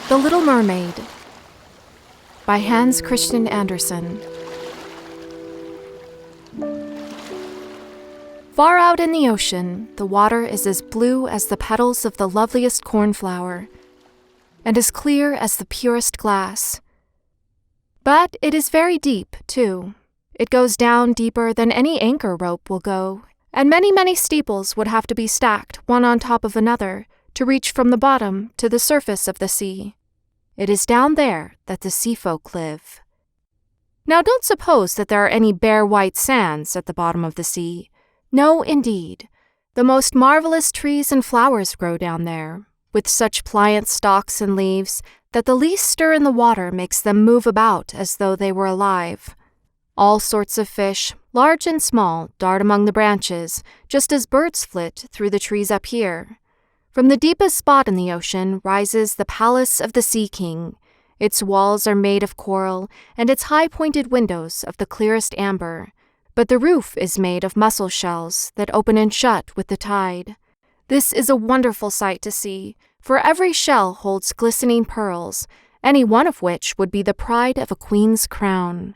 The Little Mermaid by Hans Christian Andersen. Far out in the ocean, the water is as blue as the petals of the loveliest cornflower, and as clear as the purest glass. But it is very deep, too. It goes down deeper than any anchor rope will go, and many steeples would have to be stacked, one on top of another, to reach from the bottom to the surface of the sea. It is down there that the sea folk live. Now don't suppose that there are any bare white sands at the bottom of the sea. No, indeed. The most marvelous trees and flowers grow down there, with such pliant stalks and leaves that the least stir in the water makes them move about as though they were alive. All sorts of fish, large and small, dart among the branches, just as birds flit through the trees up here. From the deepest spot in the ocean rises the palace of the Sea King. Its walls are made of coral, and its high-pointed windows of the clearest amber. But the roof is made of mussel shells that open and shut with the tide. This is a wonderful sight to see, for every shell holds glistening pearls, any one of which would be the pride of a queen's crown.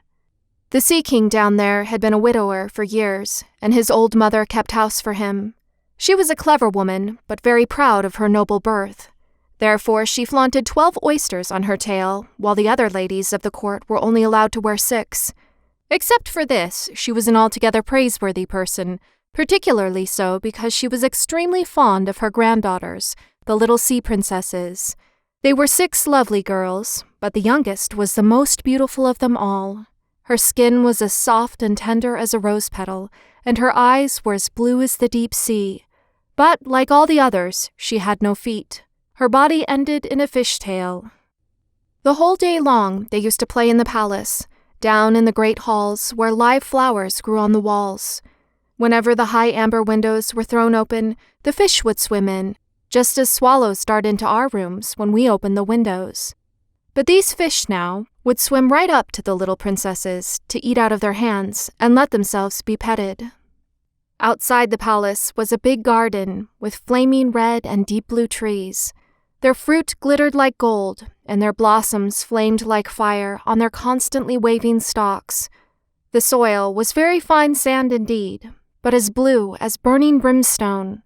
The Sea King down there had been a widower for years, and his old mother kept house for him. She was a clever woman, but very proud of her noble birth. Therefore she flaunted 12 oysters on her tail, while the other ladies of the court were only allowed to wear 6. Except for this, she was an altogether praiseworthy person, particularly so because she was extremely fond of her granddaughters, the little sea princesses. They were 6 lovely girls, but the youngest was the most beautiful of them all. Her skin was as soft and tender as a rose petal, and her eyes were as blue as the deep sea. But, like all the others, she had no feet. Her body ended in a fishtail. The whole day long they used to play in the palace, down in the great halls where live flowers grew on the walls. Whenever the high amber windows were thrown open, the fish would swim in, just as swallows dart into our rooms when we open the windows. But these fish now would swim right up to the little princesses to eat out of their hands and let themselves be petted. Outside the palace was a big garden with flaming red and deep blue trees. Their fruit glittered like gold, and their blossoms flamed like fire on their constantly waving stalks. The soil was very fine sand indeed, but as blue as burning brimstone.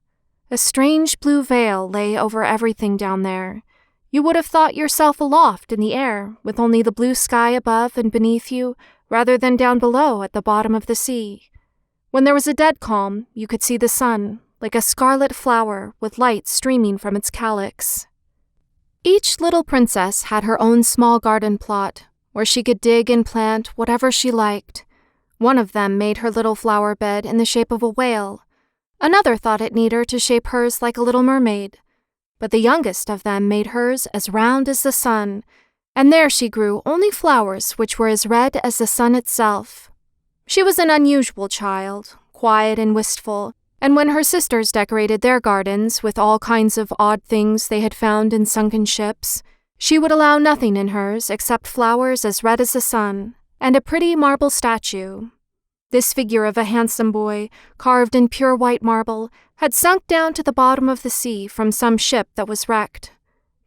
A strange blue veil lay over everything down there. You would have thought yourself aloft in the air, with only the blue sky above and beneath you, rather than down below at the bottom of the sea. When there was a dead calm, you could see the sun, like a scarlet flower with light streaming from its calyx. Each little princess had her own small garden plot, where she could dig and plant whatever she liked. One of them made her little flower bed in the shape of a whale. Another thought it neater to shape hers like a little mermaid. But the youngest of them made hers as round as the sun, and there she grew only flowers which were as red as the sun itself. She was an unusual child, quiet and wistful, and when her sisters decorated their gardens with all kinds of odd things they had found in sunken ships, she would allow nothing in hers except flowers as red as the sun, and a pretty marble statue. This figure of a handsome boy, carved in pure white marble, had sunk down to the bottom of the sea from some ship that was wrecked.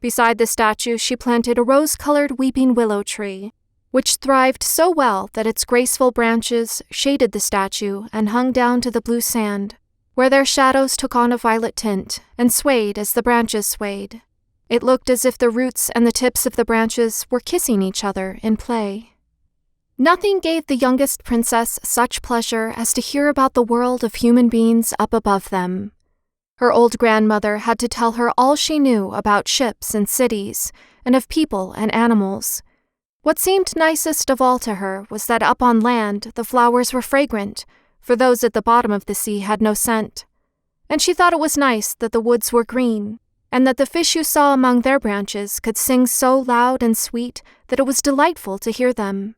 Beside the statue she planted a rose-colored weeping willow tree, which thrived so well that its graceful branches shaded the statue and hung down to the blue sand, where their shadows took on a violet tint and swayed as the branches swayed. It looked as if the roots and the tips of the branches were kissing each other in play. Nothing gave the youngest princess such pleasure as to hear about the world of human beings up above them. Her old grandmother had to tell her all she knew about ships and cities, and of people and animals. What seemed nicest of all to her was that up on land the flowers were fragrant, for those at the bottom of the sea had no scent. And she thought it was nice that the woods were green, and that the fish you saw among their branches could sing so loud and sweet that it was delightful to hear them.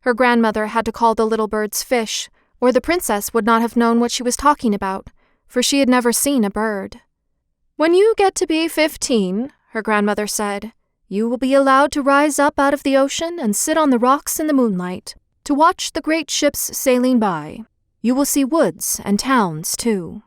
Her grandmother had to call the little birds fish, or the princess would not have known what she was talking about, for she had never seen a bird. "When you get to be 15, her grandmother said, you will be allowed to rise up out of the ocean and sit on the rocks in the moonlight, to watch the great ships sailing by. You will see woods and towns, too."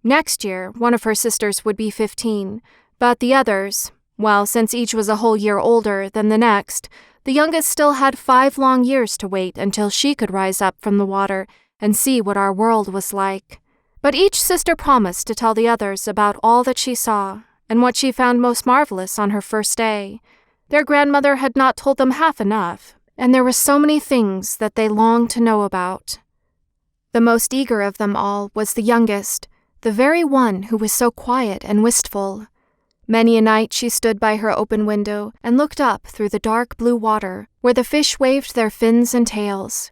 Next year, one of her sisters would be 15, but the others, Well, since each was a whole year older than the next, the youngest still had 5 long years to wait until she could rise up from the water and see what our world was like. But each sister promised to tell the others about all that she saw and what she found most marvelous on her first day. Their grandmother had not told them half enough, and there were so many things that they longed to know about. The most eager of them all was the youngest, the very one who was so quiet and wistful. Many a night she stood by her open window and looked up through the dark blue water where the fish waved their fins and tails.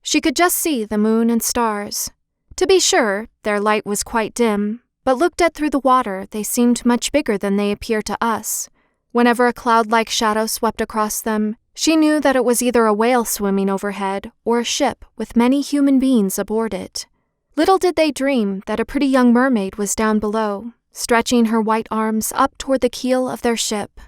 She could just see the moon and stars. To be sure, their light was quite dim, but looked at through the water they seemed much bigger than they appear to us. Whenever a cloud-like shadow swept across them, she knew that it was either a whale swimming overhead or a ship with many human beings aboard it. Little did they dream that a pretty young mermaid was down below, stretching her white arms up toward the keel of their ship.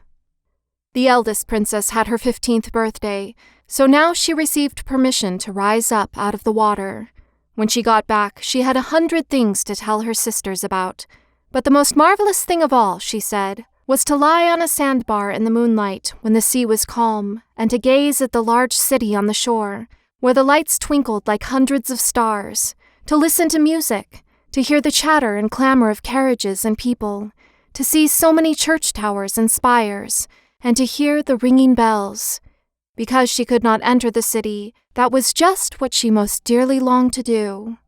The eldest princess had her 15th birthday, so now she received permission to rise up out of the water. When she got back, she had 100 things to tell her sisters about, but the most marvelous thing of all, she said, was to lie on a sandbar in the moonlight when the sea was calm, and to gaze at the large city on the shore, where the lights twinkled like hundreds of stars, to listen to music, to hear the chatter and clamor of carriages and people, to see so many church towers and spires, and to hear the ringing bells. Because she could not enter the city, that was just what she most dearly longed to do.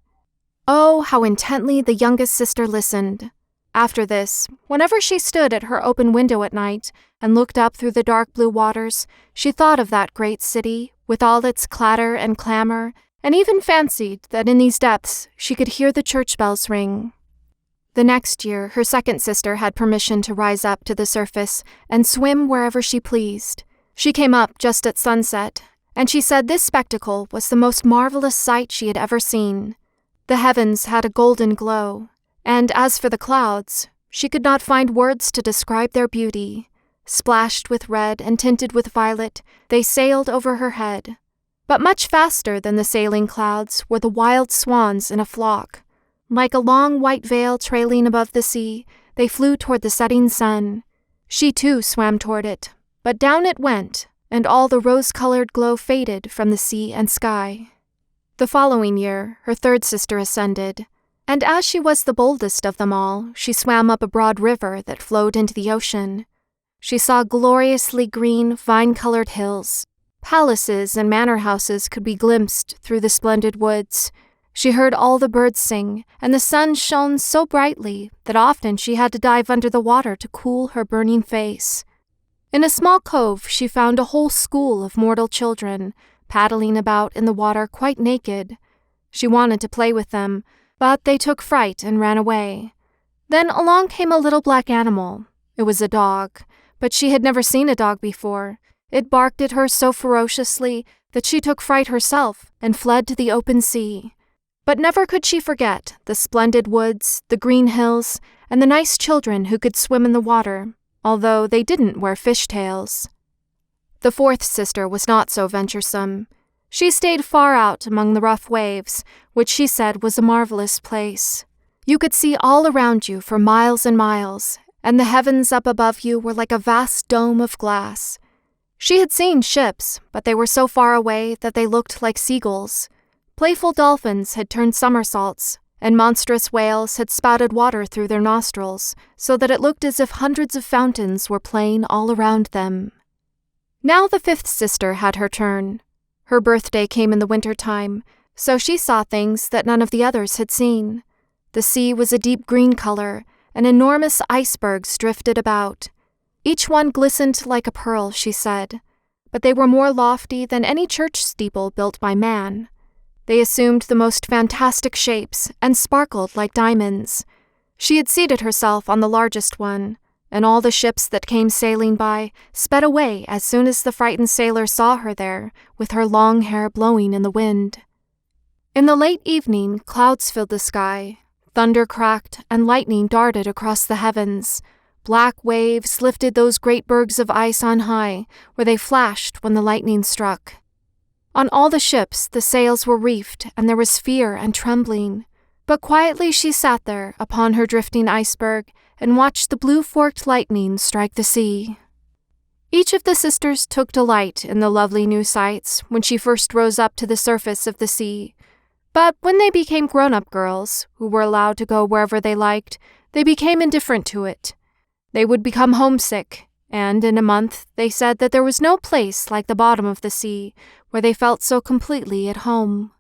Oh, how intently the youngest sister listened! After this, whenever she stood at her open window at night and looked up through the dark blue waters, she thought of that great city, with all its clatter and clamor, and even fancied that in these depths she could hear the church bells ring. The next year, her second sister had permission to rise up to the surface and swim wherever she pleased. She came up just at sunset, and she said this spectacle was the most marvelous sight she had ever seen. The heavens had a golden glow, and as for the clouds, she could not find words to describe their beauty. Splashed with red and tinted with violet, they sailed over her head. But much faster than the sailing clouds were the wild swans in a flock. Like a long white veil trailing above the sea, they flew toward the setting sun. She too swam toward it, but down it went, and all the rose-colored glow faded from the sea and sky. The following year, her third sister ascended, and as she was the boldest of them all, she swam up a broad river that flowed into the ocean. She saw gloriously green, vine-colored hills. Palaces and manor houses could be glimpsed through the splendid woods. She heard all the birds sing, and the sun shone so brightly that often she had to dive under the water to cool her burning face. In a small cove she found a whole school of mortal children, paddling about in the water quite naked. She wanted to play with them, but they took fright and ran away. Then along came a little black animal. It was a dog, but she had never seen a dog before. It barked at her so ferociously that she took fright herself and fled to the open sea. But never could she forget the splendid woods, the green hills, and the nice children who could swim in the water, although they didn't wear fishtails. The fourth sister was not so venturesome. She stayed far out among the rough waves, which she said was a marvelous place. You could see all around you for miles and miles, and the heavens up above you were like a vast dome of glass. She had seen ships, but they were so far away that they looked like seagulls. Playful dolphins had turned somersaults, and monstrous whales had spouted water through their nostrils, so that it looked as if hundreds of fountains were playing all around them. Now the fifth sister had her turn. Her birthday came in the winter time, so she saw things that none of the others had seen. The sea was a deep green color, and enormous icebergs drifted about. Each one glistened like a pearl, she said, but they were more lofty than any church steeple built by man. They assumed the most fantastic shapes and sparkled like diamonds. She had seated herself on the largest one, and all the ships that came sailing by sped away as soon as the frightened sailor saw her there, with her long hair blowing in the wind. In the late evening, clouds filled the sky, thunder cracked, and lightning darted across the heavens. Black waves lifted those great bergs of ice on high, where they flashed when the lightning struck. On all the ships the sails were reefed, and there was fear and trembling. But quietly she sat there upon her drifting iceberg and watched the blue forked lightning strike the sea. Each of the sisters took delight in the lovely new sights when she first rose up to the surface of the sea. But when they became grown-up girls, who were allowed to go wherever they liked, they became indifferent to it. They would become homesick, and in a month they said that there was no place like the bottom of the sea where they felt so completely at home.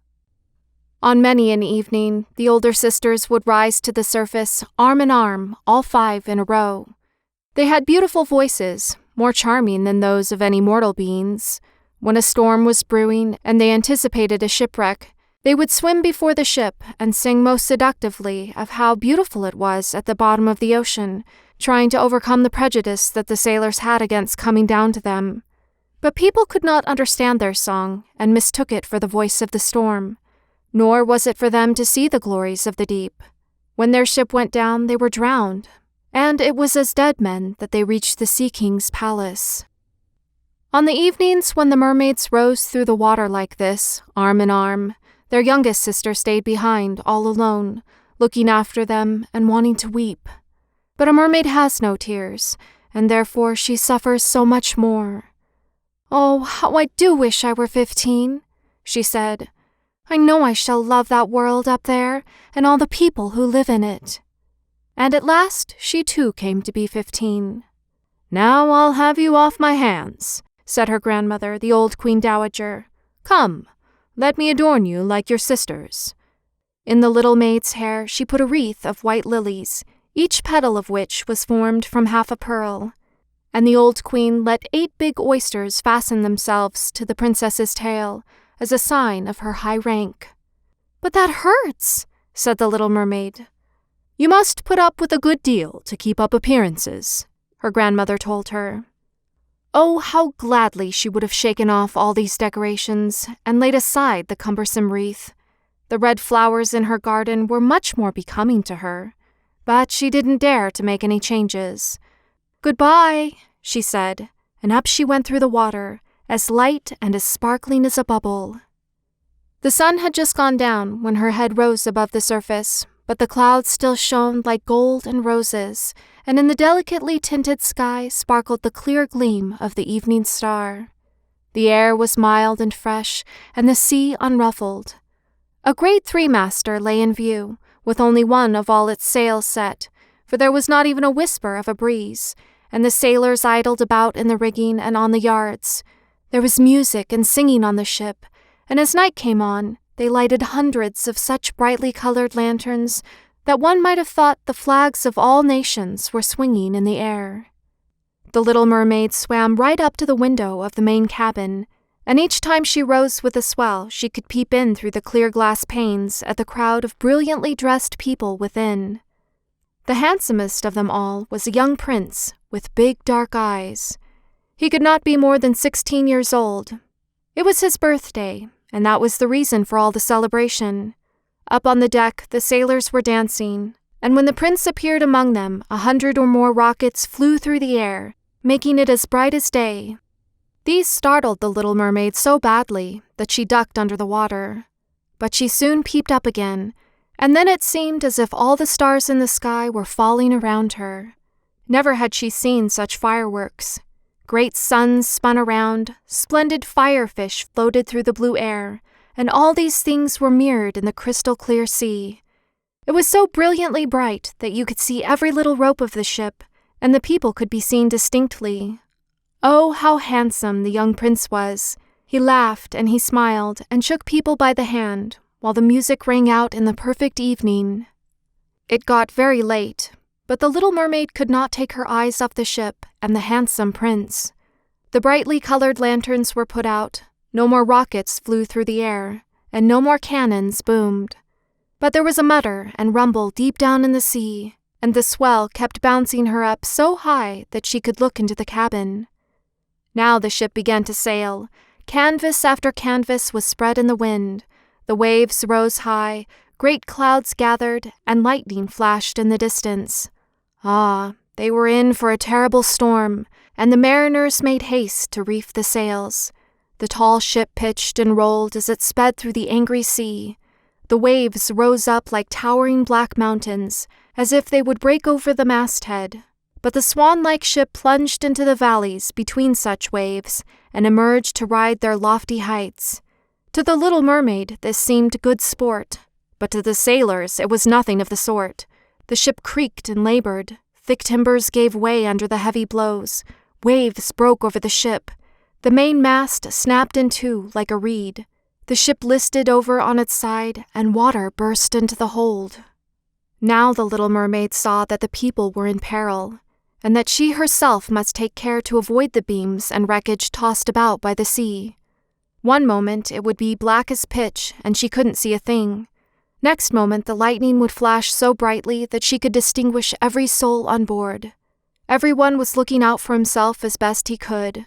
On many an evening, the older sisters would rise to the surface, arm in arm, all 5 in a row. They had beautiful voices, more charming than those of any mortal beings. When a storm was brewing and they anticipated a shipwreck, they would swim before the ship and sing most seductively of how beautiful it was at the bottom of the ocean, trying to overcome the prejudice that the sailors had against coming down to them. But people could not understand their song and mistook it for the voice of the storm. Nor was it for them to see the glories of the deep. When their ship went down, they were drowned, and it was as dead men that they reached the Sea King's palace. On the evenings when the mermaids rose through the water like this, arm in arm, their youngest sister stayed behind, all alone, looking after them and wanting to weep. But a mermaid has no tears, and therefore she suffers so much more. "Oh, how I do wish I were 15, she said. "I know I shall love that world up there and all the people who live in it." And at last she too came to be 15. "Now I'll have you off my hands," said her grandmother, the old Queen Dowager. "Come, let me adorn you like your sisters." In the little maid's hair she put a wreath of white lilies, each petal of which was formed from half a pearl. And the old queen let 8 big oysters fasten themselves to the princess's tail, as a sign of her high rank. "But that hurts," said the little mermaid. "You must put up with a good deal to keep up appearances," her grandmother told her. Oh, how gladly she would have shaken off all these decorations and laid aside the cumbersome wreath. The red flowers in her garden were much more becoming to her, but she didn't dare to make any changes. "Goodbye," she said, and up she went through the water, as light and as sparkling as a bubble. The sun had just gone down when her head rose above the surface, but the clouds still shone like gold and roses, and in the delicately tinted sky sparkled the clear gleam of the evening star. The air was mild and fresh, and the sea unruffled. A great 3-master lay in view, with only one of all its sails set, for there was not even a whisper of a breeze, and the sailors idled about in the rigging and on the yards. There was music and singing on the ship, and as night came on, they lighted hundreds of such brightly colored lanterns that one might have thought the flags of all nations were swinging in the air. The little mermaid swam right up to the window of the main cabin, and each time she rose with a swell, she could peep in through the clear glass panes at the crowd of brilliantly dressed people within. The handsomest of them all was a young prince with big dark eyes. He could not be more than 16 years old. It was his birthday, and that was the reason for all the celebration. Up on the deck, the sailors were dancing, and when the prince appeared among them, 100 or more rockets flew through the air, making it as bright as day. These startled the little mermaid so badly that she ducked under the water. But she soon peeped up again, and then it seemed as if all the stars in the sky were falling around her. Never had she seen such fireworks. Great suns spun around, splendid firefish floated through the blue air, and all these things were mirrored in the crystal-clear sea. It was so brilliantly bright that you could see every little rope of the ship, and the people could be seen distinctly. Oh, how handsome the young prince was! He laughed and he smiled and shook people by the hand, while the music rang out in the perfect evening. It got very late, but the little mermaid could not take her eyes off the ship and the handsome prince. The brightly colored lanterns were put out, no more rockets flew through the air, and no more cannons boomed. But there was a mutter and rumble deep down in the sea, and the swell kept bouncing her up so high that she could look into the cabin. Now the ship began to sail. Canvas after canvas was spread in the wind. The waves rose high, great clouds gathered, and lightning flashed in the distance. Ah, they were in for a terrible storm, and the mariners made haste to reef the sails. The tall ship pitched and rolled as it sped through the angry sea. The waves rose up like towering black mountains, as if they would break over the masthead. But the swan-like ship plunged into the valleys between such waves and emerged to ride their lofty heights. To the Little Mermaid, this seemed good sport, but to the sailors it was nothing of the sort. The ship creaked and labored. Thick timbers gave way under the heavy blows. Waves broke over the ship. The main mast snapped in two like a reed. The ship listed over on its side, and water burst into the hold. Now the Little Mermaid saw that the people were in peril, and that she herself must take care to avoid the beams and wreckage tossed about by the sea. One moment it would be black as pitch, and she couldn't see a thing. Next moment the lightning would flash so brightly that she could distinguish every soul on board. Everyone was looking out for himself as best he could.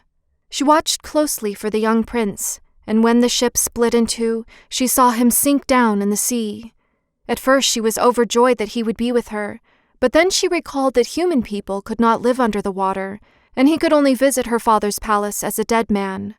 She watched closely for the young prince, and when the ship split in two, she saw him sink down in the sea. At first she was overjoyed that he would be with her, but then she recalled that human people could not live under the water, and he could only visit her father's palace as a dead man.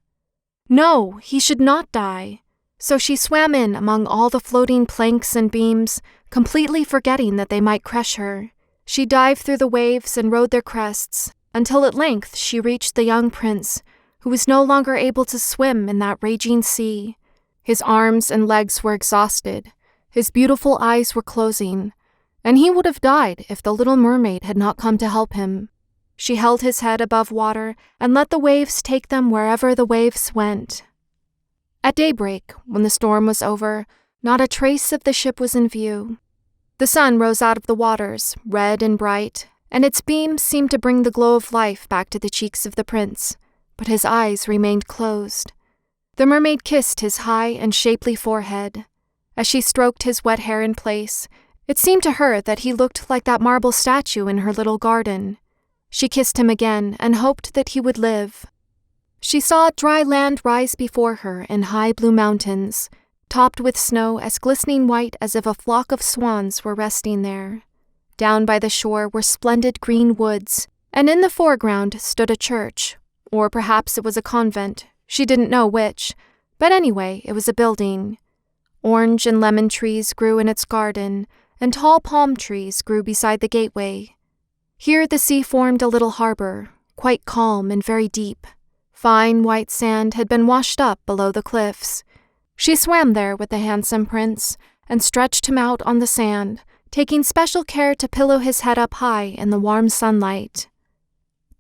No, he should not die. So she swam in among all the floating planks and beams, completely forgetting that they might crush her. She dived through the waves and rode their crests, until at length she reached the young prince, who was no longer able to swim in that raging sea. His arms and legs were exhausted. His beautiful eyes were closing, and he would have died if the Little Mermaid had not come to help him. She held his head above water and let the waves take them wherever the waves went. At daybreak, when the storm was over, not a trace of the ship was in view. The sun rose out of the waters, red and bright, and its beams seemed to bring the glow of life back to the cheeks of the prince, but his eyes remained closed. The mermaid kissed his high and shapely forehead. As she stroked his wet hair in place, it seemed to her that he looked like that marble statue in her little garden. She kissed him again and hoped that he would live. She saw dry land rise before her in high blue mountains, topped with snow as glistening white as if a flock of swans were resting there. Down by the shore were splendid green woods, and in the foreground stood a church, or perhaps it was a convent, she didn't know which, but anyway, it was a building. Orange and lemon trees grew in its garden, and tall palm trees grew beside the gateway. Here the sea formed a little harbor, quite calm and very deep. Fine white sand had been washed up below the cliffs. She swam there with the handsome prince and stretched him out on the sand, taking special care to pillow his head up high in the warm sunlight.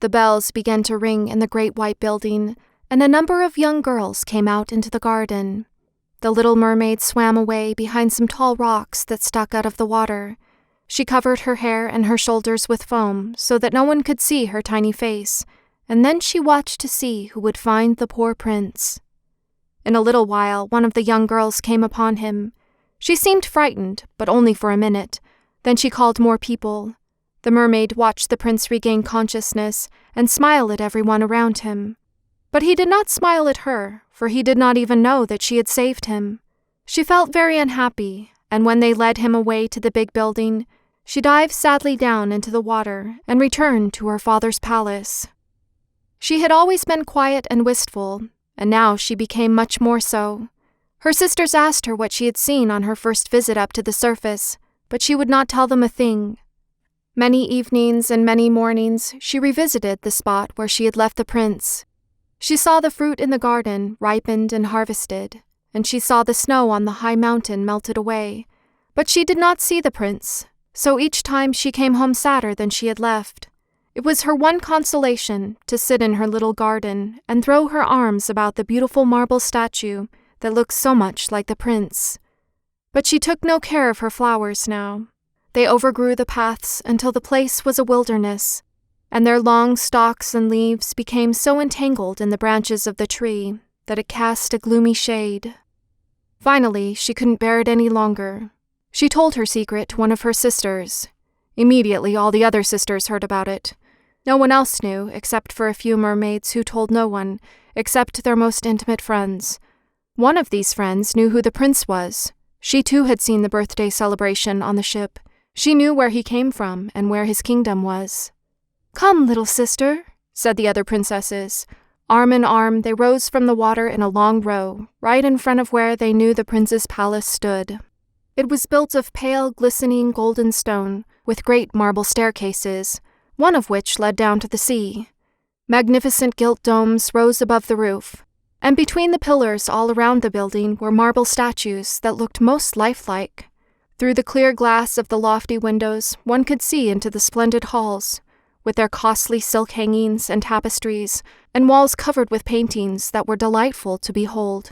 The bells began to ring in the great white building, and a number of young girls came out into the garden. The Little Mermaid swam away behind some tall rocks that stuck out of the water. She covered her hair and her shoulders with foam so that no one could see her tiny face, and then she watched to see who would find the poor prince. In a little while, one of the young girls came upon him. She seemed frightened, but only for a minute. Then she called more people. The mermaid watched the prince regain consciousness and smile at everyone around him. But he did not smile at her, for he did not even know that she had saved him. She felt very unhappy, and when they led him away to the big building, she dived sadly down into the water and returned to her father's palace. She had always been quiet and wistful, and now she became much more so. Her sisters asked her what she had seen on her first visit up to the surface, but she would not tell them a thing. Many evenings and many mornings she revisited the spot where she had left the prince. She saw the fruit in the garden ripened and harvested, and she saw the snow on the high mountain melted away, but she did not see the prince, so each time she came home sadder than she had left. It was her one consolation to sit in her little garden and throw her arms about the beautiful marble statue that looked so much like the prince. But she took no care of her flowers now. They overgrew the paths until the place was a wilderness, and their long stalks and leaves became so entangled in the branches of the tree that it cast a gloomy shade. Finally, she couldn't bear it any longer. She told her secret to one of her sisters. Immediately, all the other sisters heard about it. No one else knew, except for a few mermaids who told no one, except their most intimate friends. One of these friends knew who the prince was. She too had seen the birthday celebration on the ship. She knew where he came from and where his kingdom was. "Come, little sister," said the other princesses. Arm in arm, they rose from the water in a long row, right in front of where they knew the prince's palace stood. It was built of pale, glistening golden stone, with great marble staircases, one of which led down to the sea. Magnificent gilt domes rose above the roof, and between the pillars all around the building were marble statues that looked most lifelike. Through the clear glass of the lofty windows, one could see into the splendid halls, with their costly silk hangings and tapestries, and walls covered with paintings that were delightful to behold.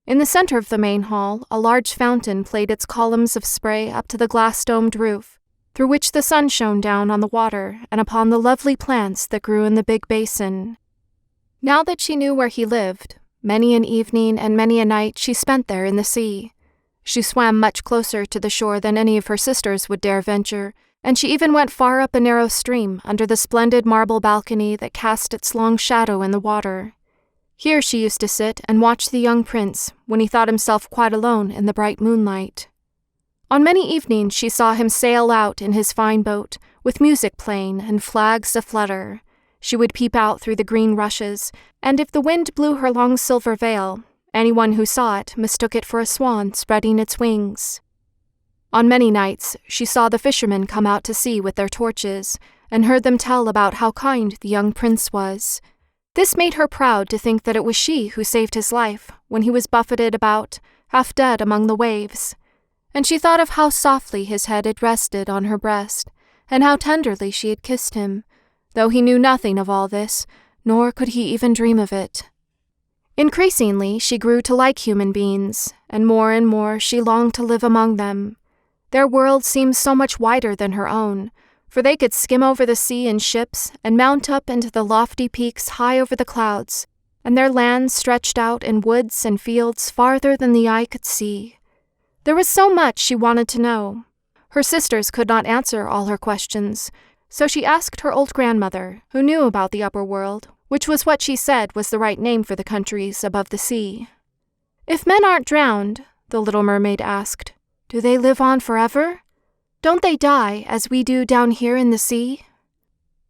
In the center of the main hall, a large fountain played its columns of spray up to the glass-domed roof, through which the sun shone down on the water and upon the lovely plants that grew in the big basin. Now that she knew where he lived, many an evening and many a night she spent there in the sea. She swam much closer to the shore than any of her sisters would dare venture, and she even went far up a narrow stream under the splendid marble balcony that cast its long shadow in the water. Here she used to sit and watch the young prince when he thought himself quite alone in the bright moonlight. On many evenings she saw him sail out in his fine boat, with music playing and flags a-flutter. She would peep out through the green rushes, and if the wind blew her long silver veil, anyone who saw it mistook it for a swan spreading its wings. On many nights she saw the fishermen come out to sea with their torches, and heard them tell about how kind the young prince was. This made her proud to think that it was she who saved his life when he was buffeted about, half dead among the waves. And she thought of how softly his head had rested on her breast, and how tenderly she had kissed him, though he knew nothing of all this, nor could he even dream of it. Increasingly she grew to like human beings, and more she longed to live among them. Their world seemed so much wider than her own, for they could skim over the sea in ships and mount up into the lofty peaks high over the clouds, and their lands stretched out in woods and fields farther than the eye could see. There was so much she wanted to know. Her sisters could not answer all her questions, so she asked her old grandmother, who knew about the upper world, which was what she said was the right name for the countries above the sea. "If men aren't drowned," the Little Mermaid asked, "do they live on forever? Don't they die as we do down here in the sea?"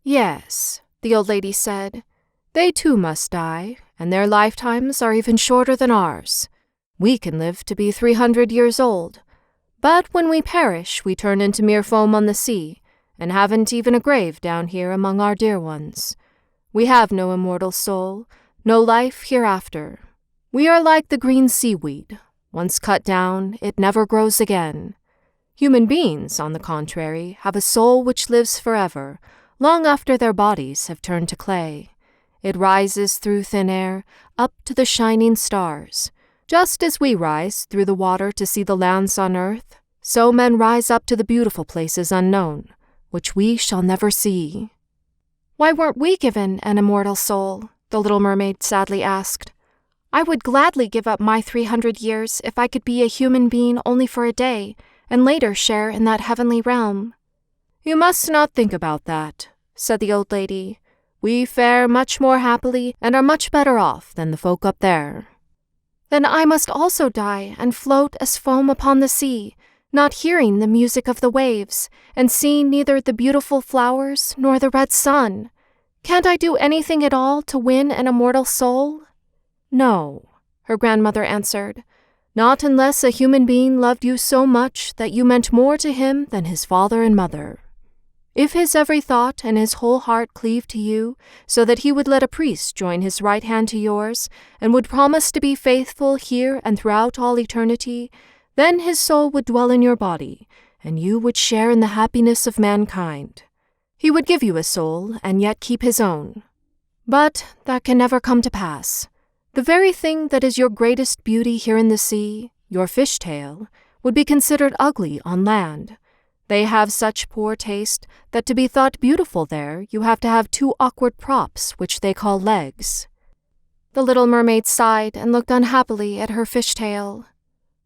"Yes," the old lady said. "They too must die, and their lifetimes are even shorter than ours. We can live to be 300 years old, but when we perish we turn into mere foam on the sea, and haven't even a grave down here among our dear ones. We have no immortal soul, no life hereafter. We are like the green seaweed. Once cut down, it never grows again. Human beings, on the contrary, have a soul which lives forever, long after their bodies have turned to clay. It rises through thin air, up to the shining stars. Just as we rise through the water to see the lands on earth, so men rise up to the beautiful places unknown, which we shall never see." "Why weren't we given an immortal soul?" the Little Mermaid sadly asked. "I would gladly give up my 300 years if I could be a human being only for a day, and later share in that heavenly realm." "You must not think about that," said the old lady. "We fare much more happily and are much better off than the folk up there." "Then I must also die and float as foam upon the sea, not hearing the music of the waves, and seeing neither the beautiful flowers nor the red sun. Can't I do anything at all to win an immortal soul?" "No," her grandmother answered, "not unless a human being loved you so much that you meant more to him than his father and mother. If his every thought and his whole heart cleave to you, so that he would let a priest join his right hand to yours, and would promise to be faithful here and throughout all eternity, then his soul would dwell in your body, and you would share in the happiness of mankind. He would give you a soul and yet keep his own. But that can never come to pass. The very thing that is your greatest beauty here in the sea, your fishtail, would be considered ugly on land. They have such poor taste that to be thought beautiful there you have to have 2 awkward props which they call legs." The Little Mermaid sighed and looked unhappily at her fishtail.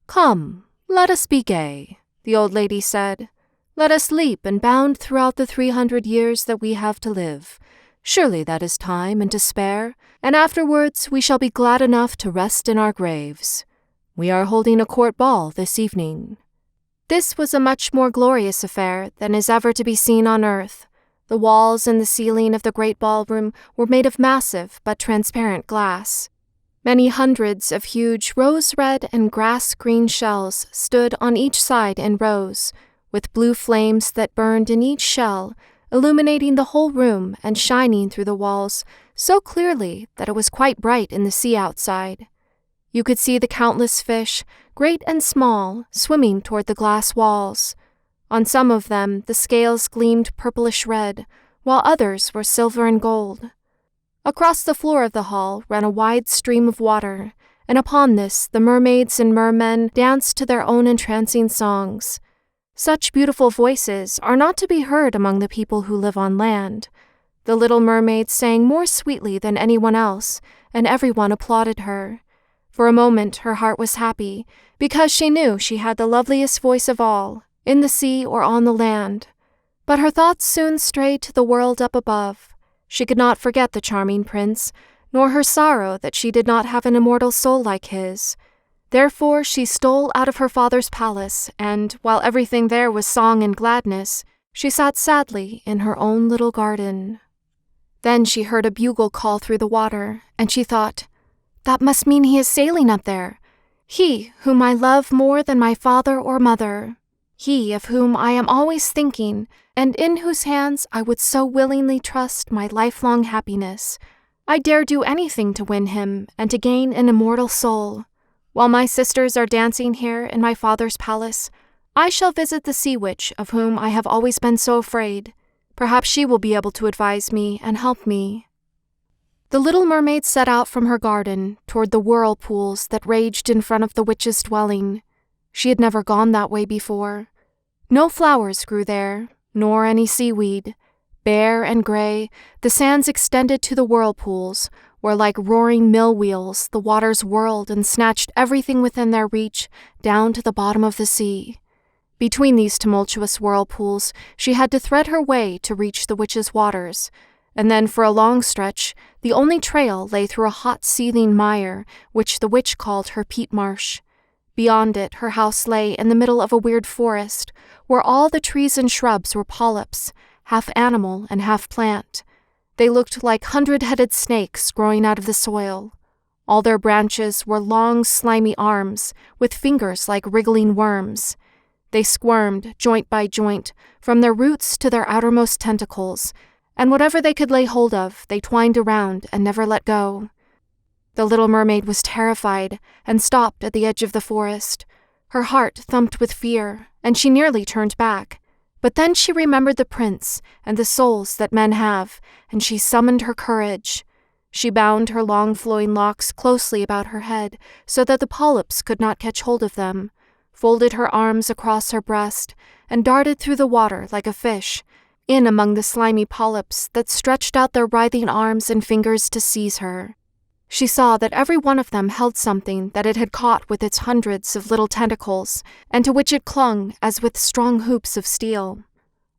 "Come, let us be gay," the old lady said. "Let us leap and bound throughout the 300 years that we have to live. Surely that is time and to spare, and afterwards we shall be glad enough to rest in our graves. We are holding a court ball this evening." This was a much more glorious affair than is ever to be seen on earth. The walls and the ceiling of the great ballroom were made of massive but transparent glass. Many hundreds of huge rose-red and grass-green shells stood on each side in rows, with blue flames that burned in each shell, illuminating the whole room and shining through the walls so clearly that it was quite bright in the sea outside. You could see the countless fish, great and small, swimming toward the glass walls. On some of them, the scales gleamed purplish red, while others were silver and gold. Across the floor of the hall ran a wide stream of water, and upon this the mermaids and mermen danced to their own entrancing songs. Such beautiful voices are not to be heard among the people who live on land. The Little Mermaid sang more sweetly than anyone else, and everyone applauded her. For a moment her heart was happy, because she knew she had the loveliest voice of all, in the sea or on the land. But her thoughts soon strayed to the world up above. She could not forget the charming prince, nor her sorrow that she did not have an immortal soul like his. Therefore she stole out of her father's palace, and, while everything there was song and gladness, she sat sadly in her own little garden. Then she heard a bugle call through the water, and she thought, "That must mean he is sailing up there. He whom I love more than my father or mother. He of whom I am always thinking, and in whose hands I would so willingly trust my lifelong happiness. I dare do anything to win him and to gain an immortal soul. While my sisters are dancing here in my father's palace, I shall visit the sea witch of whom I have always been so afraid. Perhaps she will be able to advise me and help me." The Little Mermaid set out from her garden toward the whirlpools that raged in front of the witch's dwelling. She had never gone that way before. No flowers grew there, nor any seaweed. Bare and gray, the sands extended to the whirlpools, where like roaring mill wheels the waters whirled and snatched everything within their reach down to the bottom of the sea. Between these tumultuous whirlpools she had to thread her way to reach the witch's waters, and then for a long stretch the only trail lay through a hot seething mire which the witch called her peat marsh. Beyond it her house lay in the middle of a weird forest, where all the trees and shrubs were polyps, half animal and half plant. They looked like 100-headed snakes growing out of the soil. All their branches were long, slimy arms, with fingers like wriggling worms. They squirmed, joint by joint, from their roots to their outermost tentacles, and whatever they could lay hold of, they twined around and never let go. The Little Mermaid was terrified and stopped at the edge of the forest. Her heart thumped with fear, and she nearly turned back. But then she remembered the prince and the souls that men have, and she summoned her courage. She bound her long flowing locks closely about her head so that the polyps could not catch hold of them, folded her arms across her breast, and darted through the water like a fish, in among the slimy polyps that stretched out their writhing arms and fingers to seize her. She saw that every one of them held something that it had caught with its hundreds of little tentacles, and to which it clung as with strong hoops of steel.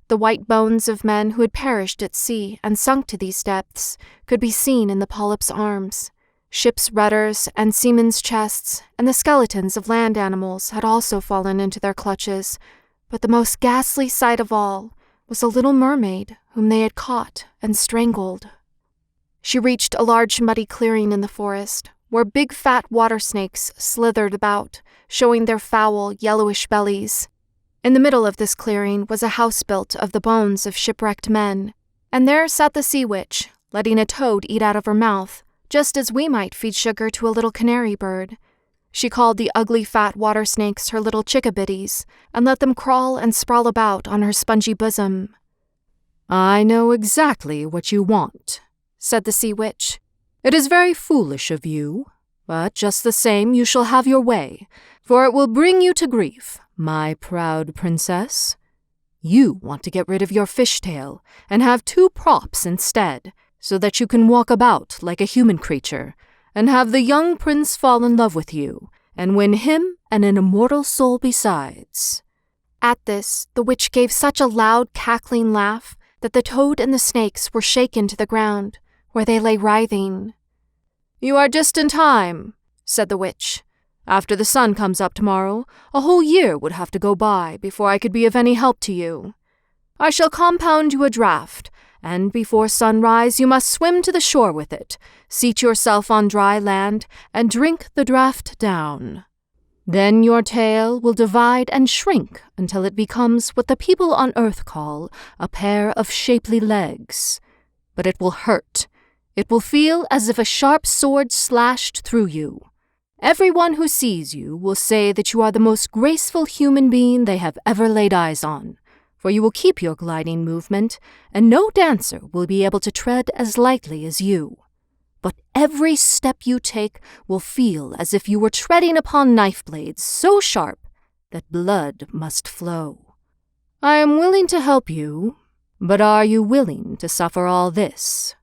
The white bones of men who had perished at sea and sunk to these depths could be seen in the polyps' arms. Ships' rudders and seamen's chests and the skeletons of land animals had also fallen into their clutches, but the most ghastly sight of all was a little mermaid whom they had caught and strangled. She reached a large muddy clearing in the forest, where big fat water snakes slithered about, showing their foul, yellowish bellies. In the middle of this clearing was a house built of the bones of shipwrecked men, and there sat the sea witch, letting a toad eat out of her mouth, just as we might feed sugar to a little canary bird. She called the ugly fat water snakes her little chickabiddies, and let them crawl and sprawl about on her spongy bosom. "I know exactly what you want," said the sea witch. "It is very foolish of you, but just the same you shall have your way, for it will bring you to grief, my proud princess. You want to get rid of your fishtail and have 2 props instead, so that you can walk about like a human creature, and have the young prince fall in love with you, and win him and an immortal soul besides." At this, the witch gave such a loud, cackling laugh that the toad and the snakes were shaken to the ground, where they lay writhing. "You are just in time," said the witch. "After the sun comes up tomorrow, a whole year would have to go by before I could be of any help to you. I shall compound you a draft, and before sunrise you must swim to the shore with it, seat yourself on dry land, and drink the draught down. Then your tail will divide and shrink until it becomes what the people on earth call a pair of shapely legs. But it will hurt. It will feel as if a sharp sword slashed through you. Everyone who sees you will say that you are the most graceful human being they have ever laid eyes on, for you will keep your gliding movement, and no dancer will be able to tread as lightly as you. But every step you take will feel as if you were treading upon knife blades so sharp that blood must flow. I am willing to help you, but are you willing to suffer all this?"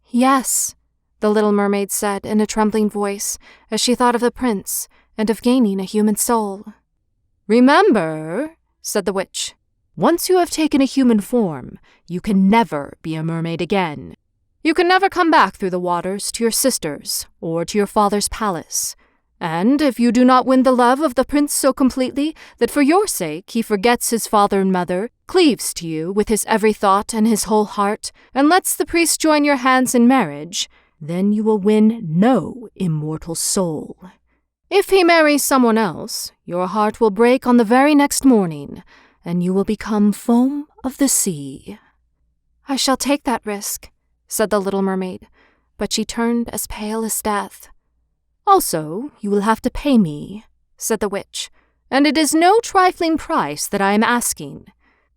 "Yes," the little mermaid said in a trembling voice as she thought of the prince and of gaining a human soul. "Remember," said the witch, "once you have taken a human form, you can never be a mermaid again. You can never come back through the waters to your sisters or to your father's palace. And if you do not win the love of the prince so completely that for your sake he forgets his father and mother, cleaves to you with his every thought and his whole heart, and lets the priest join your hands in marriage, then you will win no immortal soul. If he marries someone else, your heart will break on the very next morning, and you will become foam of the sea." "I shall take that risk," said the little mermaid, but she turned as pale as death. "Also, you will have to pay me," said the witch, "and it is no trifling price that I am asking.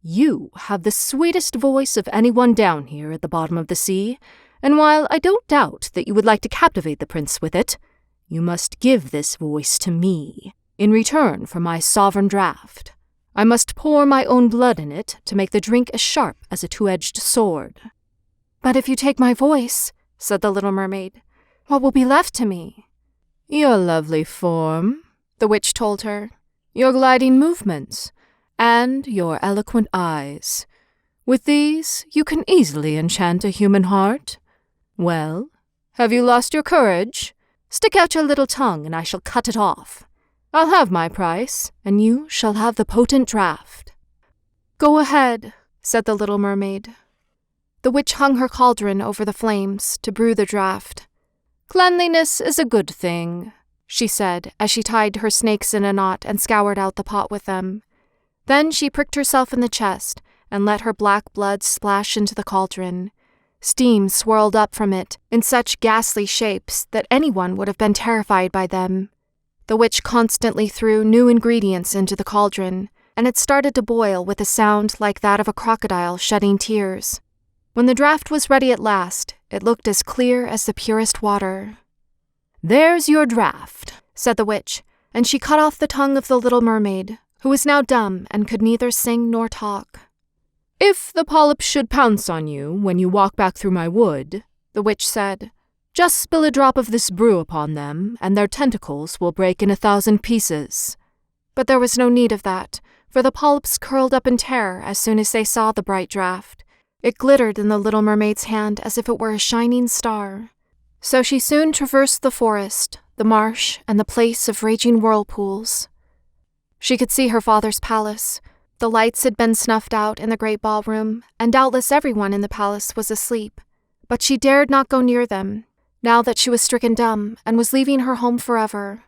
You have the sweetest voice of anyone down here at the bottom of the sea, and while I don't doubt that you would like to captivate the prince with it, you must give this voice to me, in return for my sovereign draught. I must pour my own blood in it to make the drink as sharp as a two-edged sword." "But if you take my voice," said the little mermaid, "what will be left to me?" "Your lovely form," the witch told her, "your gliding movements, and your eloquent eyes. With these, you can easily enchant a human heart. Well, have you lost your courage? Stick out your little tongue, and I shall cut it off. I'll have my price, and you shall have the potent draught." "Go ahead," said the little mermaid. The witch hung her cauldron over the flames to brew the draught. "Cleanliness is a good thing," she said as she tied her snakes in a knot and scoured out the pot with them. Then she pricked herself in the chest and let her black blood splash into the cauldron. Steam swirled up from it in such ghastly shapes that anyone would have been terrified by them. The witch constantly threw new ingredients into the cauldron, and it started to boil with a sound like that of a crocodile shedding tears. When the draught was ready at last, it looked as clear as the purest water. "There's your draught," said the witch, and she cut off the tongue of the little mermaid, who was now dumb and could neither sing nor talk. "If the polyps should pounce on you when you walk back through my wood," the witch said, "just spill a drop of this brew upon them, and their tentacles will break in 1,000 pieces." But there was no need of that, for the polyps curled up in terror as soon as they saw the bright draught. It glittered in the little mermaid's hand as if it were a shining star. So she soon traversed the forest, the marsh, and the place of raging whirlpools. She could see her father's palace. The lights had been snuffed out in the great ballroom, and doubtless everyone in the palace was asleep. But she dared not go near them, now that she was stricken dumb and was leaving her home forever.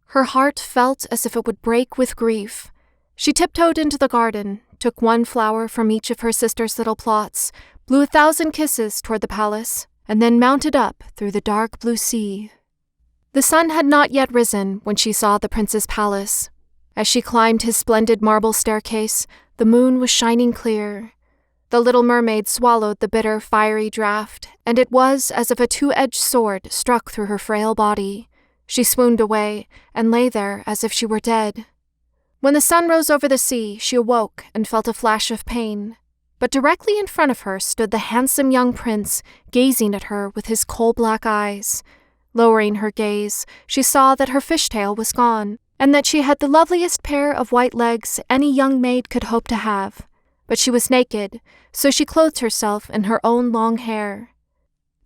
Her heart felt as if it would break with grief. She tiptoed into the garden, took one flower from each of her sister's little plots, blew 1,000 kisses toward the palace, and then mounted up through the dark blue sea. The sun had not yet risen when she saw the prince's palace. As she climbed his splendid marble staircase, the moon was shining clear. The little mermaid swallowed the bitter, fiery draught, and it was as if a two-edged sword struck through her frail body. She swooned away and lay there as if she were dead. When the sun rose over the sea, she awoke and felt a flash of pain. But directly in front of her stood the handsome young prince, gazing at her with his coal-black eyes. Lowering her gaze, she saw that her fishtail was gone, and that she had the loveliest pair of white legs any young maid could hope to have. But she was naked, so she clothed herself in her own long hair.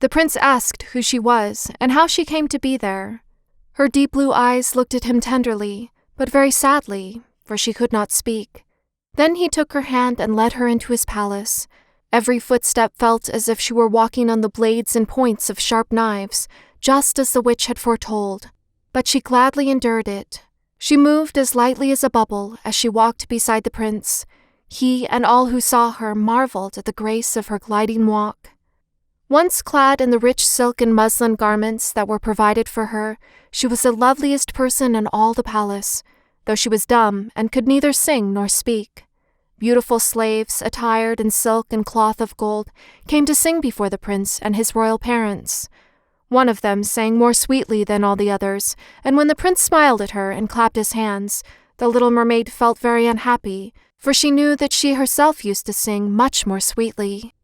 The prince asked who she was and how she came to be there. Her deep blue eyes looked at him tenderly, but very sadly, for she could not speak. Then he took her hand and led her into his palace. Every footstep felt as if she were walking on the blades and points of sharp knives, just as the witch had foretold. But she gladly endured it. She moved as lightly as a bubble as she walked beside the prince. He and all who saw her marveled at the grace of her gliding walk. Once clad in the rich silk and muslin garments that were provided for her, she was the loveliest person in all the palace, though she was dumb and could neither sing nor speak. Beautiful slaves, attired in silk and cloth of gold, came to sing before the prince and his royal parents. One of them sang more sweetly than all the others, and when the prince smiled at her and clapped his hands, the little mermaid felt very unhappy, for she knew that she herself used to sing much more sweetly.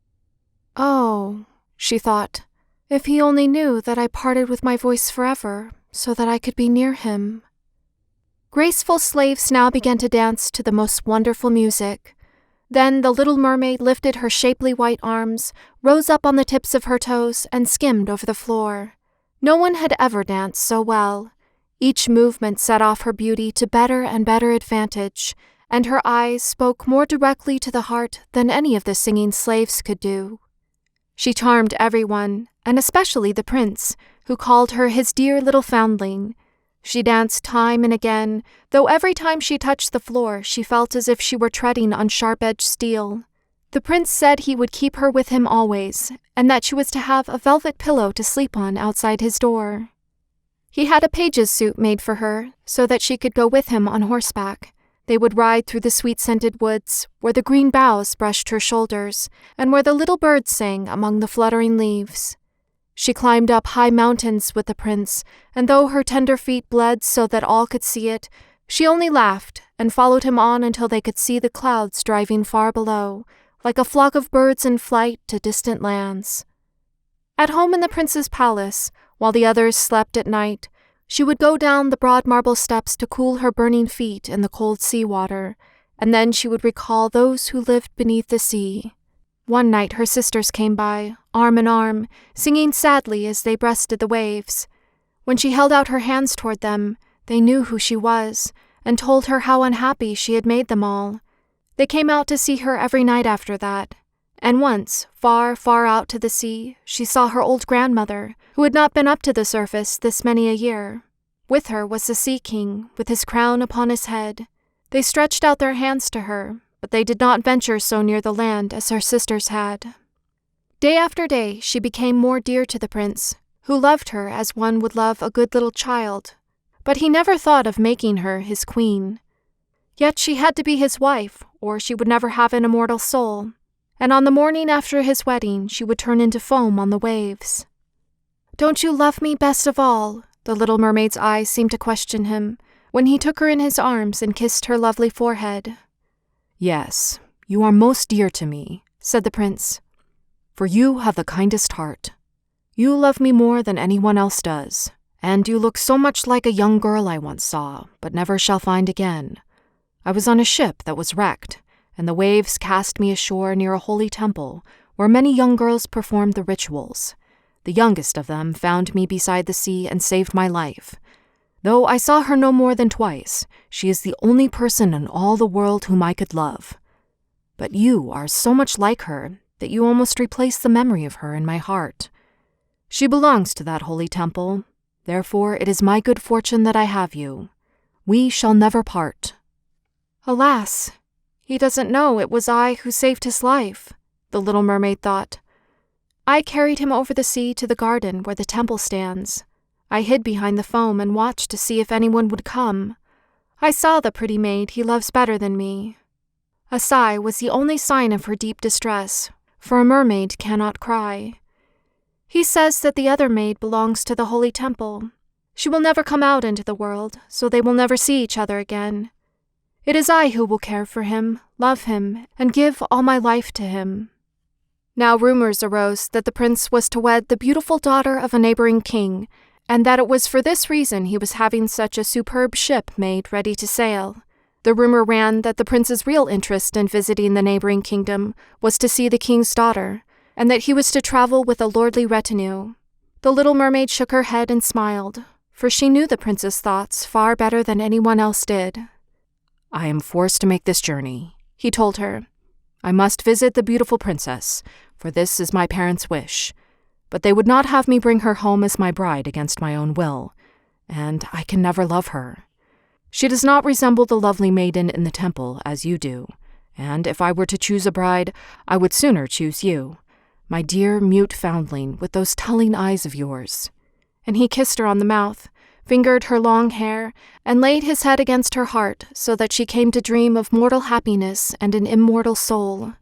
"Oh," she thought, "if he only knew that I parted with my voice forever, so that I could be near him." Graceful slaves now began to dance to the most wonderful music. Then the little mermaid lifted her shapely white arms, rose up on the tips of her toes, and skimmed over the floor. No one had ever danced so well. Each movement set off her beauty to better and better advantage, and her eyes spoke more directly to the heart than any of the singing slaves could do. She charmed everyone, and especially the prince, who called her his dear little foundling. She danced time and again, though every time she touched the floor she felt as if she were treading on sharp-edged steel. The prince said he would keep her with him always, and that she was to have a velvet pillow to sleep on outside his door. He had a page's suit made for her, so that she could go with him on horseback. They would ride through the sweet-scented woods, where the green boughs brushed her shoulders, and where the little birds sang among the fluttering leaves. She climbed up high mountains with the prince, and though her tender feet bled so that all could see it, she only laughed and followed him on until they could see the clouds driving far below, like a flock of birds in flight to distant lands. At home in the prince's palace, while the others slept at night, she would go down the broad marble steps to cool her burning feet in the cold sea water, and then she would recall those who lived beneath the sea. One night her sisters came by, arm in arm, singing sadly as they breasted the waves. When she held out her hands toward them, they knew who she was, and told her how unhappy she had made them all. They came out to see her every night after that, and once, far, far out to the sea, she saw her old grandmother, who had not been up to the surface this many a year. With her was the Sea King, with his crown upon his head. They stretched out their hands to her, but they did not venture so near the land as her sisters had. Day after day she became more dear to the prince, who loved her as one would love a good little child, but he never thought of making her his queen. Yet she had to be his wife, or she would never have an immortal soul, and on the morning after his wedding she would turn into foam on the waves. "Don't you love me best of all?" the little mermaid's eyes seemed to question him, when he took her in his arms and kissed her lovely forehead. "Yes, you are most dear to me," said the prince, "for you have the kindest heart. You love me more than anyone else does, and you look so much like a young girl I once saw, but never shall find again. I was on a ship that was wrecked, and the waves cast me ashore near a holy temple, where many young girls performed the rituals. The youngest of them found me beside the sea and saved my life. Though I saw her no more than twice, she is the only person in all the world whom I could love. But you are so much like her that you almost replace the memory of her in my heart. She belongs to that holy temple, therefore it is my good fortune that I have you. We shall never part." Alas, he doesn't know it was I who saved his life, the little mermaid thought. I carried him over the sea to the garden where the temple stands. I hid behind the foam and watched to see if anyone would come. I saw the pretty maid he loves better than me. A sigh was the only sign of her deep distress, for a mermaid cannot cry. He says that the other maid belongs to the holy temple. She will never come out into the world, so they will never see each other again. It is I who will care for him, love him, and give all my life to him. Now rumors arose that the prince was to wed the beautiful daughter of a neighboring king, and that it was for this reason he was having such a superb ship made ready to sail. The rumor ran that the prince's real interest in visiting the neighboring kingdom was to see the king's daughter, and that he was to travel with a lordly retinue. The little mermaid shook her head and smiled, for she knew the prince's thoughts far better than anyone else did. "I am forced to make this journey," he told her. I must visit the beautiful princess, for this is my parents' wish. But they would not have me bring her home as my bride against my own will, and I can never love her. She does not resemble the lovely maiden in the temple as you do, and if I were to choose a bride, I would sooner choose you, my dear mute foundling with those telling eyes of yours." And he kissed her on the mouth, fingered her long hair, and laid his head against her heart so that she came to dream of mortal happiness and an immortal soul.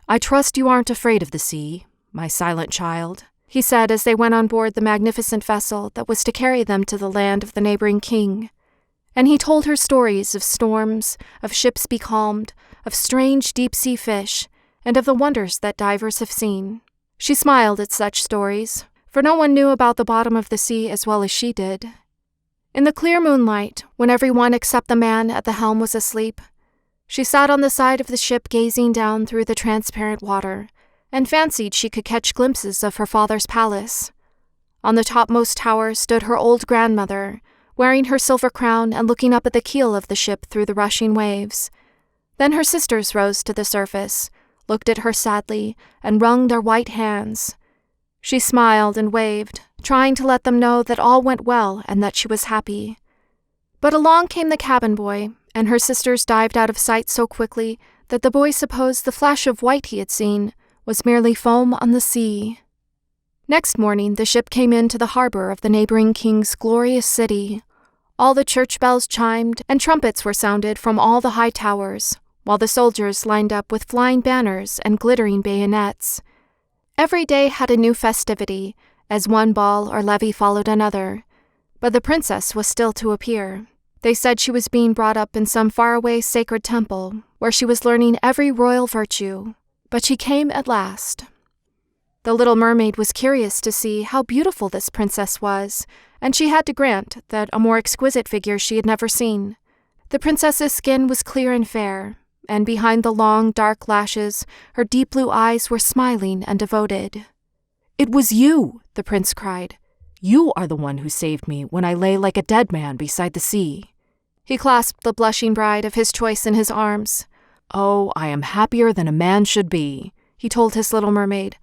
"I trust you aren't afraid of the sea, my silent child," he said as they went on board the magnificent vessel that was to carry them to the land of the neighboring king. And he told her stories of storms, of ships becalmed, of strange deep-sea fish, and of the wonders that divers have seen. She smiled at such stories, for no one knew about the bottom of the sea as well as she did. In the clear moonlight, when everyone except the man at the helm was asleep, she sat on the side of the ship gazing down through the transparent water, and fancied she could catch glimpses of her father's palace. On the topmost tower stood her old grandmother, wearing her silver crown and looking up at the keel of the ship through the rushing waves. Then her sisters rose to the surface, looked at her sadly, and wrung their white hands. She smiled and waved, trying to let them know that all went well and that she was happy. But along came the cabin boy, and her sisters dived out of sight so quickly that the boy supposed the flash of white he had seen was merely foam on the sea. Next morning the ship came into the harbor of the neighboring king's glorious city. All the church bells chimed, and trumpets were sounded from all the high towers, while the soldiers lined up with flying banners and glittering bayonets. Every day had a new festivity, as one ball or levee followed another. But the princess was still to appear. They said she was being brought up in some faraway sacred temple, where she was learning every royal virtue. But she came at last. The Little Mermaid was curious to see how beautiful this princess was, and she had to grant that a more exquisite figure she had never seen. The princess's skin was clear and fair, and behind the long, dark lashes, her deep blue eyes were smiling and devoted. "It was you," the prince cried. "You are the one who saved me when I lay like a dead man beside the sea." He clasped the blushing bride of his choice in his arms. "Oh, I am happier than a man should be," he told his little mermaid.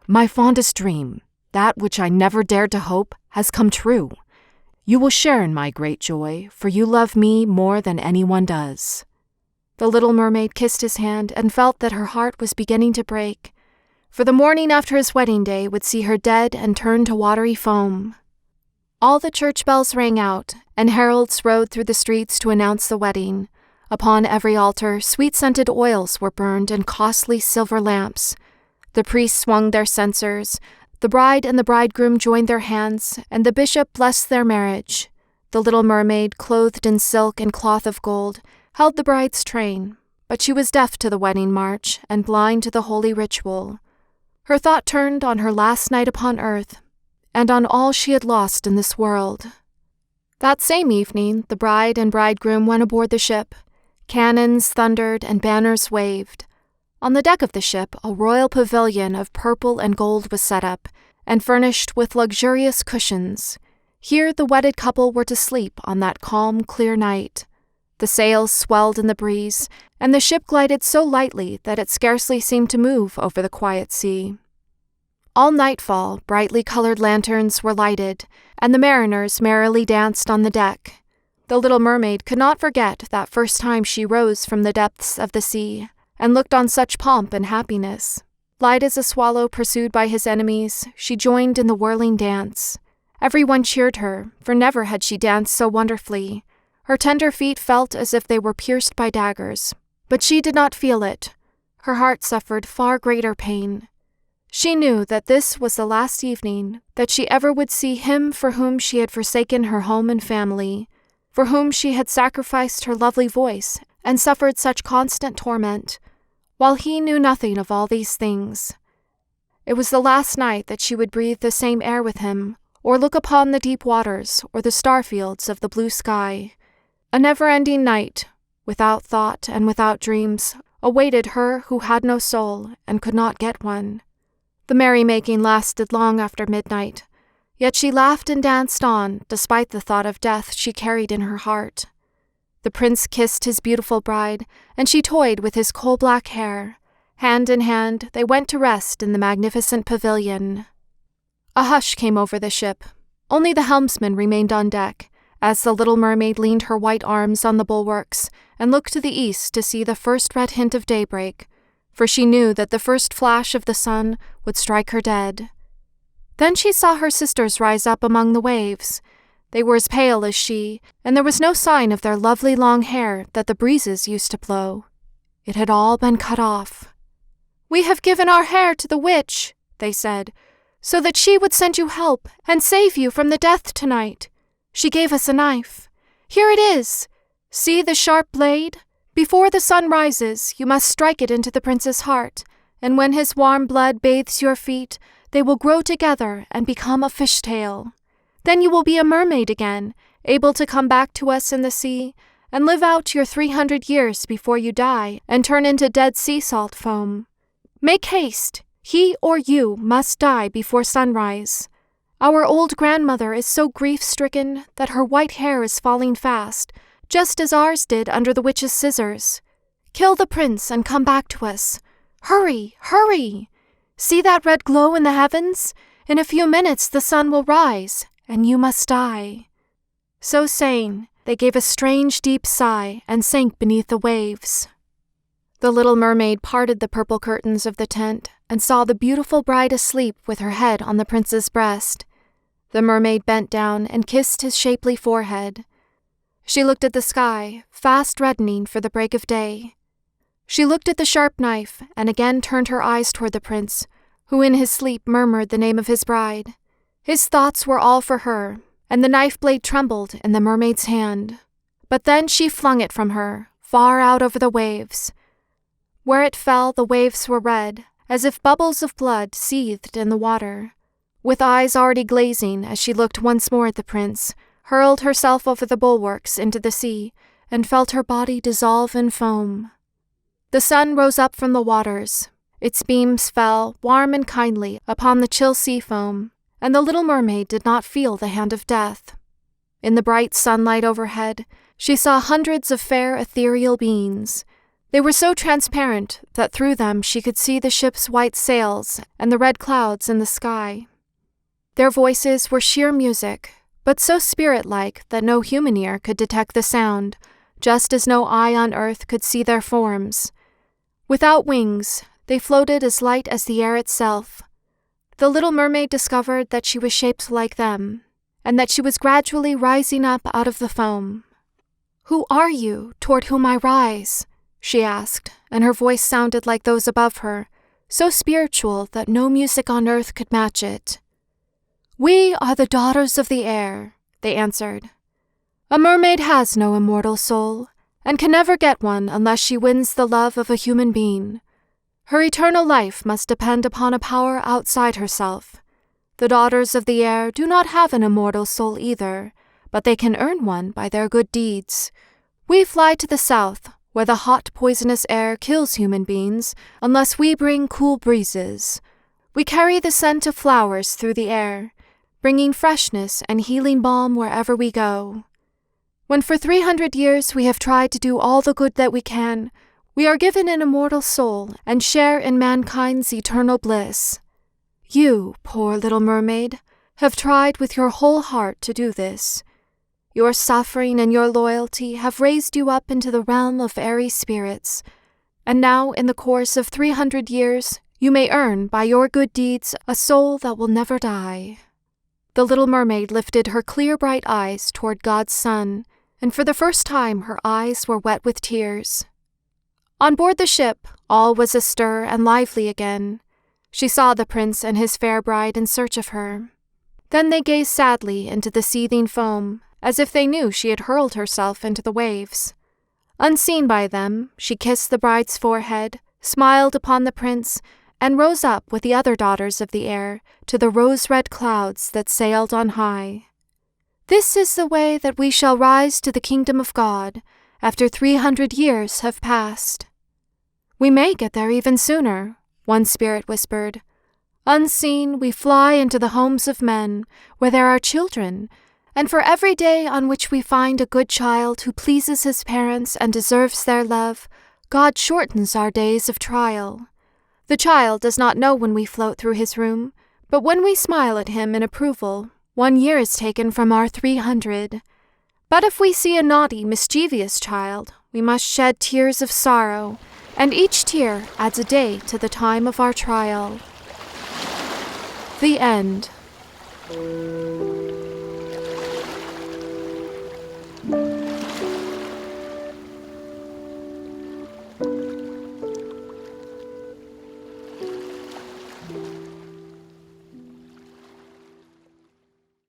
"My fondest dream, that which I never dared to hope, has come true. You will share in my great joy, for you love me more than anyone does." The little mermaid kissed his hand and felt that her heart was beginning to break, for the morning after his wedding day would see her dead and turned to watery foam. All the church bells rang out, and heralds rode through the streets to announce the wedding. Upon every altar, sweet-scented oils were burned in costly silver lamps. The priests swung their censers, the bride and the bridegroom joined their hands, and the bishop blessed their marriage. The little mermaid, clothed in silk and cloth of gold, held the bride's train, but she was deaf to the wedding march and blind to the holy ritual. Her thought turned on her last night upon earth, and on all she had lost in this world. That same evening, the bride and bridegroom went aboard the ship. Cannons thundered and banners waved. On the deck of the ship, a royal pavilion of purple and gold was set up, and furnished with luxurious cushions. Here the wedded couple were to sleep on that calm, clear night. The sails swelled in the breeze, and the ship glided so lightly that it scarcely seemed to move over the quiet sea. All nightfall, brightly colored lanterns were lighted, and the mariners merrily danced on the deck. The little mermaid could not forget that first time she rose from the depths of the sea, and looked on such pomp and happiness. Light as a swallow pursued by his enemies, she joined in the whirling dance. Everyone cheered her, for never had she danced so wonderfully. Her tender feet felt as if they were pierced by daggers, but she did not feel it. Her heart suffered far greater pain. She knew that this was the last evening that she ever would see him for whom she had forsaken her home and family, for whom she had sacrificed her lovely voice and suffered such constant torment, while he knew nothing of all these things. It was the last night that she would breathe the same air with him, or look upon the deep waters or the star-fields of the blue sky. A never-ending night, without thought and without dreams, awaited her who had no soul and could not get one. The merrymaking lasted long after midnight, yet she laughed and danced on despite the thought of death she carried in her heart. The prince kissed his beautiful bride, and she toyed with his coal-black hair, Hand in hand, they went to rest in the magnificent pavilion. A hush came over the ship. Only the helmsman remained on deck, as the Little Mermaid leaned her white arms on the bulwarks and looked to the east to see the first red hint of daybreak, for she knew that the first flash of the sun would strike her dead. Then she saw her sisters rise up among the waves. They were as pale as she, and there was no sign of their lovely long hair that the breezes used to blow. It had all been cut off. "We have given our hair to the witch," they said, "so that she would send you help and save you from the death tonight. She gave us a knife. Here it is. See the sharp blade? Before the sun rises, you must strike it into the prince's heart, and when his warm blood bathes your feet, they will grow together and become a fishtail. Then you will be a mermaid again, able to come back to us in the sea, and live out your 300 years before you die and turn into dead sea salt foam. Make haste. He or you must die before sunrise. Our old grandmother is so grief-stricken that her white hair is falling fast, just as ours did under the witch's scissors. Kill the prince and come back to us. Hurry, hurry! See that red glow in the heavens? In a few minutes the sun will rise, and you must die." So saying, they gave a strange deep sigh and sank beneath the waves. The Little Mermaid parted the purple curtains of the tent and saw the beautiful bride asleep with her head on the prince's breast. The mermaid bent down and kissed his shapely forehead. She looked at the sky, fast reddening for the break of day. She looked at the sharp knife and again turned her eyes toward the prince, who in his sleep murmured the name of his bride. His thoughts were all for her, and the knife blade trembled in the mermaid's hand. But then she flung it from her, far out over the waves. Where it fell, the waves were red, as if bubbles of blood seethed in the water. With eyes already glazing as she looked once more at the prince, hurled herself over the bulwarks into the sea, and felt her body dissolve in foam. The sun rose up from the waters. Its beams fell, warm and kindly, upon the chill sea foam, and the Little Mermaid did not feel the hand of death. In the bright sunlight overhead, she saw hundreds of fair ethereal beings. They were so transparent that through them she could see the ship's white sails and the red clouds in the sky. Their voices were sheer music, but so spirit-like that no human ear could detect the sound, just as no eye on earth could see their forms. Without wings, they floated as light as the air itself. The Little Mermaid discovered that she was shaped like them, and that she was gradually rising up out of the foam. "Who are you, toward whom I rise?" she asked, and her voice sounded like those above her, so spiritual that no music on earth could match it. "We are the daughters of the air," they answered. "A mermaid has no immortal soul, and can never get one unless she wins the love of a human being. Her eternal life must depend upon a power outside herself. The daughters of the air do not have an immortal soul either, but they can earn one by their good deeds. We fly to the south, where the hot, poisonous air kills human beings unless we bring cool breezes. We carry the scent of flowers through the air, bringing freshness and healing balm wherever we go. When for 300 years we have tried to do all the good that we can, we are given an immortal soul and share in mankind's eternal bliss. You, poor little mermaid, have tried with your whole heart to do this. Your suffering and your loyalty have raised you up into the realm of airy spirits, and now in the course of 300 years you may earn by your good deeds a soul that will never die." The Little Mermaid lifted her clear bright eyes toward God's sun, and for the first time her eyes were wet with tears. On board the ship, all was astir and lively again. She saw the prince and his fair bride in search of her. Then they gazed sadly into the seething foam, as if they knew she had hurled herself into the waves. Unseen by them, she kissed the bride's forehead, smiled upon the prince, and rose up with the other daughters of the air to the rose-red clouds that sailed on high. "This is the way that we shall rise to the kingdom of God, after 300 years have passed." "We may get there even sooner," one spirit whispered. "Unseen, we fly into the homes of men, where there are children, and for every day on which we find a good child who pleases his parents and deserves their love, God shortens our days of trial. The child does not know when we float through his room, but when we smile at him in approval, 1 year is taken from our 300. But if we see a naughty, mischievous child, we must shed tears of sorrow, and each tear adds a day to the time of our trial. The end.